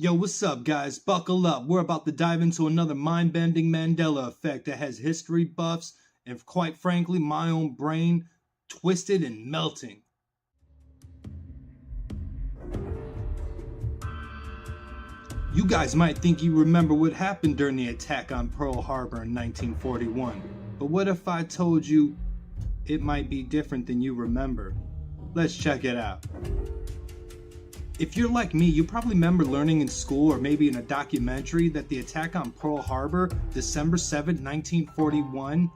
Yo, what's up, guys? Buckle up. We're about to dive into another mind-bending Mandela Effect that has history buffs and, quite frankly, my own brain twisted and melting. You guys might think you remember what happened during the attack on Pearl Harbor in 1941, but what if I told you it might be different than you remember? Let's check it out. If you're like me, you probably remember learning in school or maybe in a documentary that the attack on Pearl Harbor, December 7, 1941,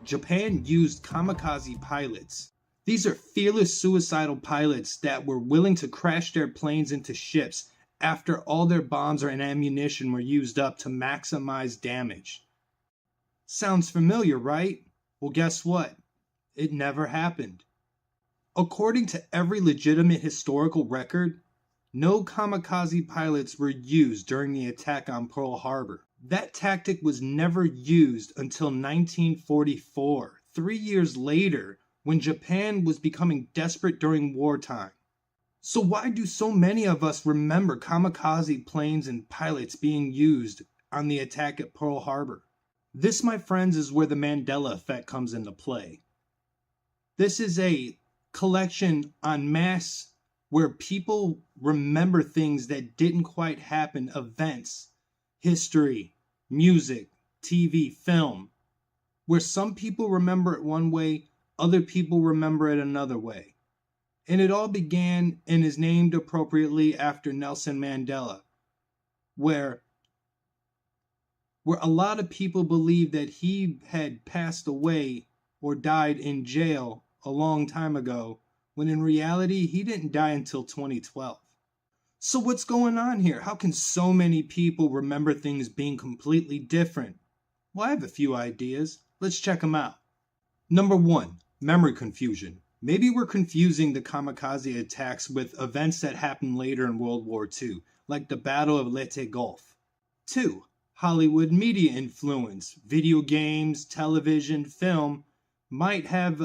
Japan used kamikaze pilots. These are fearless suicidal pilots that were willing to crash their planes into ships after all their bombs and ammunition were used up to maximize damage. Sounds familiar, right? Well, guess what? It never happened. According to every legitimate historical record, no kamikaze pilots were used during the attack on Pearl Harbor. That tactic was never used until 1944, 3 years later, when Japan was becoming desperate during wartime. So why do so many of us remember kamikaze planes and pilots being used on the attack at Pearl Harbor? This, my friends, is where the Mandela Effect comes into play. This is a collection en masse where people remember things that didn't quite happen, events, history, music, TV, film, where some people remember it one way, other people remember it another way. And it all began and is named appropriately after Nelson Mandela, where a lot of people believe that he had passed away or died in jail a long time ago, when in reality, he didn't die until 2012. So what's going on here? How can so many people remember things being completely different? Well, I have a few ideas. Let's check them out. Number 1, memory confusion. Maybe we're confusing the kamikaze attacks with events that happened later in World War II, like the Battle of Leyte Gulf. 2, Hollywood media influence. Video games, television, film might have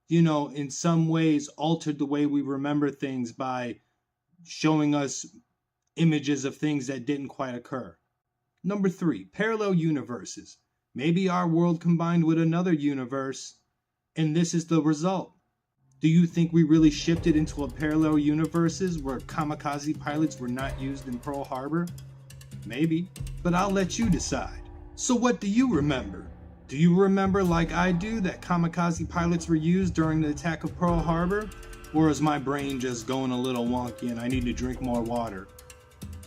in some ways altered the way we remember things by showing us images of things that didn't quite occur. Number 3, parallel universes. Maybe our world combined with another universe, and this is the result. Do you think we really shifted into a parallel universes where kamikaze pilots were not used in Pearl Harbor? Maybe, but I'll let you decide. So what do you remember? Do you remember, like I do, that kamikaze pilots were used during the attack of Pearl Harbor? Or is my brain just going a little wonky and I need to drink more water?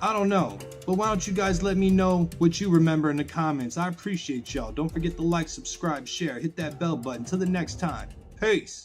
I don't know, but why don't you guys let me know what you remember in the comments. I appreciate y'all. Don't forget to like, subscribe, share, hit that bell button. Till the next time. Peace!